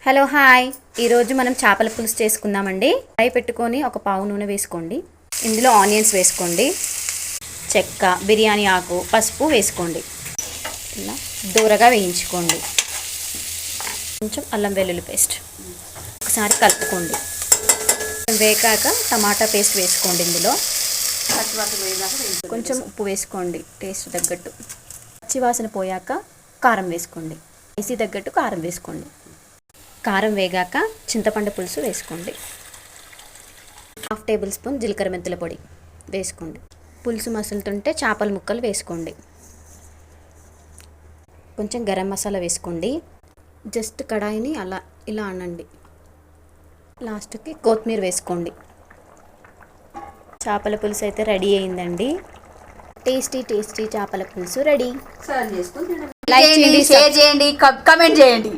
Hello hi, ఈరోజు మనం చేపల పులుసు చేసుకుందామండి. ఫ్రై పెట్టుకొని ఒక పావు నూనె వేసుకోండి. ఇందులో ఆనియన్స్ వేసుకోండి, చెక్క, బిర్యానీ ఆకు, పసుపు వేసుకోండి. ఇలా దూరగా వేయించుకోండి. కొంచెం అల్లం వెల్లుల్లి పేస్ట్ ఒకసారి కలుపుకోండి. వేగాక టమాటా పేస్ట్ వేసుకోండి. ఇందులో కొంచెం ఉప్పు వేసుకోండి టేస్ట్ తగ్గట్టు. పచ్చివాసన పోయాక కారం వేసుకోండి. స్పైసీ తగ్గట్టు కారం వేసుకోండి. కారం వేగాక చింతపండు పులుసు వేసుకోండి. 1/2 టేబుల్ స్పూన్ జీలకర్ర మెంతుల పొడి వేసుకోండి. పులుసు మసులుతుంటే చేపల ముక్కలు వేసుకోండి. కొంచెం గరం మసాలా వేసుకోండి. జస్ట్ కడాయిని ఇలా అనండి. లాస్ట్కి కొత్తిమీర వేసుకోండి. చేపల పులుసు అయితే రెడీ అయిందండి. టేస్టీ చేపల పులుసు రెడీ. లైక్ చేయండి, షేర్ చేయండి, కమెంట్ చేయండి.